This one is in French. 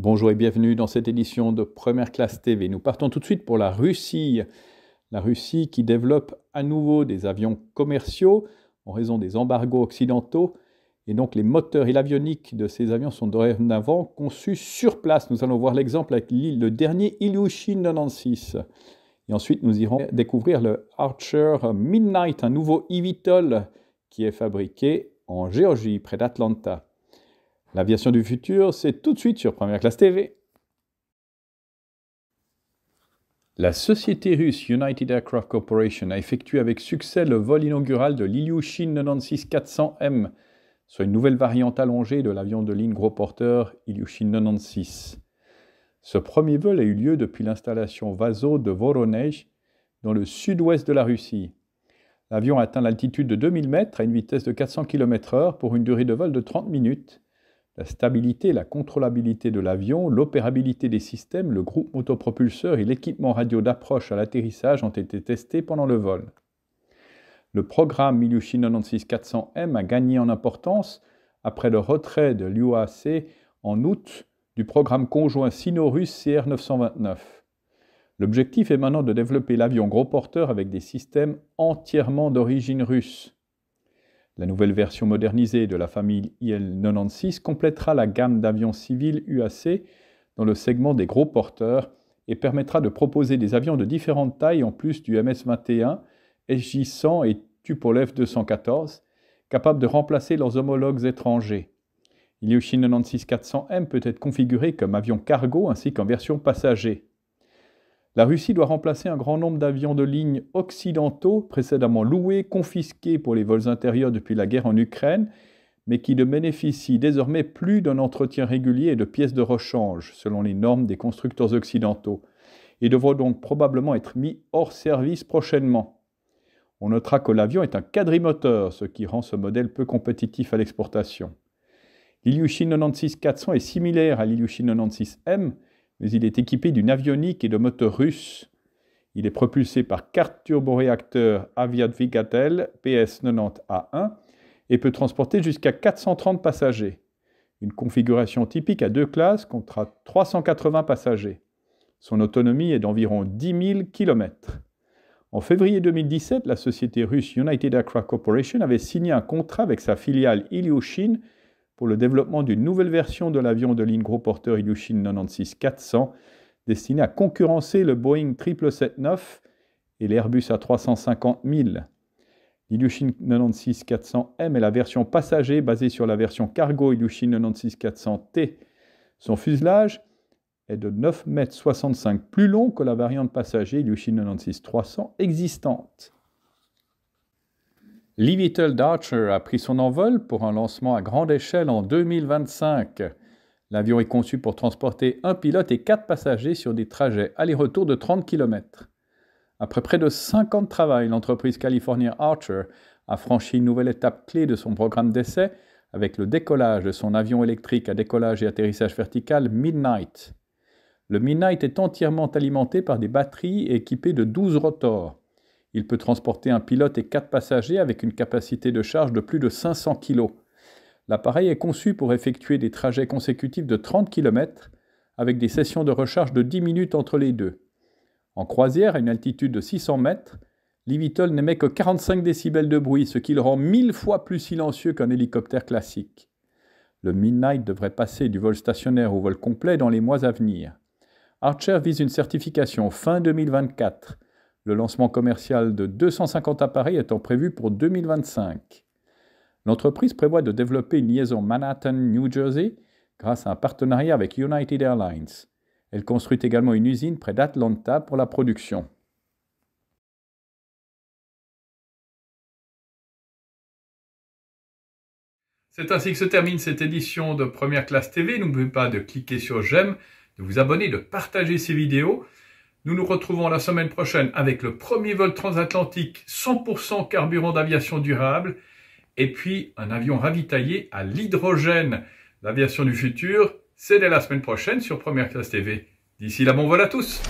Bonjour et bienvenue dans cette édition de Première Classe TV. Nous partons tout de suite pour la Russie. La Russie qui développe à nouveau des avions commerciaux en raison des embargos occidentaux. Et donc les moteurs et l'avionique de ces avions sont dorénavant conçus sur place. Nous allons voir l'exemple avec le dernier Ilyushin 96. Et ensuite nous irons découvrir le Archer Midnight, un nouveau eVTOL qui est fabriqué en Géorgie, près d'Atlanta. L'aviation du futur, c'est tout de suite sur Première Classe TV. La société russe United Aircraft Corporation a effectué avec succès le vol inaugural de l'Ilyushin 96-400M, soit une nouvelle variante allongée de l'avion de ligne gros porteur Ilyushin 96. Ce premier vol a eu lieu depuis l'installation Vaso de Voronezh, dans le sud-ouest de la Russie. L'avion a atteint l'altitude de 2000 mètres à une vitesse de 400 km/h pour une durée de vol de 30 minutes. La stabilité et la contrôlabilité de l'avion, l'opérabilité des systèmes, le groupe motopropulseur et l'équipement radio d'approche à l'atterrissage ont été testés pendant le vol. Le programme Ilyushin 96-400M a gagné en importance après le retrait de l'UAC en août du programme conjoint sino-russe CR-929. L'objectif est maintenant de développer l'avion gros porteur avec des systèmes entièrement d'origine russe. La nouvelle version modernisée de la famille IL-96 complétera la gamme d'avions civils UAC dans le segment des gros porteurs et permettra de proposer des avions de différentes tailles en plus du MS-21, SJ-100 et Tupolev 214, capables de remplacer leurs homologues étrangers. Ilyushin 96-400M peut être configuré comme avion cargo ainsi qu'en version passager. La Russie doit remplacer un grand nombre d'avions de ligne occidentaux précédemment loués, confisqués pour les vols intérieurs depuis la guerre en Ukraine, mais qui ne bénéficient désormais plus d'un entretien régulier et de pièces de rechange, selon les normes des constructeurs occidentaux, et devront donc probablement être mis hors service prochainement. On notera que l'avion est un quadrimoteur, ce qui rend ce modèle peu compétitif à l'exportation. L'Ilyushin 96-400 est similaire à l'Ilyushin 96M, mais il est équipé d'une avionique et de moteurs russes. Il est propulsé par 4 turboréacteurs Aviat-Vigatel PS90A1 et peut transporter jusqu'à 430 passagers. Une configuration typique à 2 classes comptera 380 passagers. Son autonomie est d'environ 10 000 km. En février 2017, la société russe United Aircraft Corporation avait signé un contrat avec sa filiale Ilyushin pour le développement d'une nouvelle version de l'avion de ligne gros porteur Ilyushin 96-400 destiné à concurrencer le Boeing 777-9 et l'Airbus A350-1000. L'Ilyushin 96-400M est la version passager basée sur la version cargo Ilyushin 96-400T. Son fuselage est de 9,65 m plus long que la variante passager Ilyushin 96-300 existante. L'eVTOL d'Archer a pris son envol pour un lancement à grande échelle en 2025. L'avion est conçu pour transporter un pilote et 4 passagers sur des trajets aller-retour de 30 km. Après près de 5 ans de travail, l'entreprise californienne Archer a franchi une nouvelle étape clé de son programme d'essai avec le décollage de son avion électrique à décollage et atterrissage vertical Midnight. Le Midnight est entièrement alimenté par des batteries et équipé de 12 rotors. Il peut transporter un pilote et 4 passagers avec une capacité de charge de plus de 500 kg. L'appareil est conçu pour effectuer des trajets consécutifs de 30 km avec des sessions de recharge de 10 minutes entre les deux. En croisière, à une altitude de 600 mètres, l'eVTOL n'émet que 45 décibels de bruit, ce qui le rend 1000 fois plus silencieux qu'un hélicoptère classique. Le Midnight devrait passer du vol stationnaire au vol complet dans les mois à venir. Archer vise une certification fin 2024. Le lancement commercial de 250 appareils étant prévu pour 2025. L'entreprise prévoit de développer une liaison Manhattan-New Jersey grâce à un partenariat avec United Airlines. Elle construit également une usine près d'Atlanta pour la production. C'est ainsi que se termine cette édition de Première Classe TV. N'oubliez pas de cliquer sur j'aime, de vous abonner, de partager ces vidéos. Nous nous retrouvons la semaine prochaine avec le premier vol transatlantique 100% carburant d'aviation durable et puis un avion ravitaillé à l'hydrogène. L'aviation du futur, c'est dès la semaine prochaine sur Première Classe TV. D'ici là, bon vol à tous!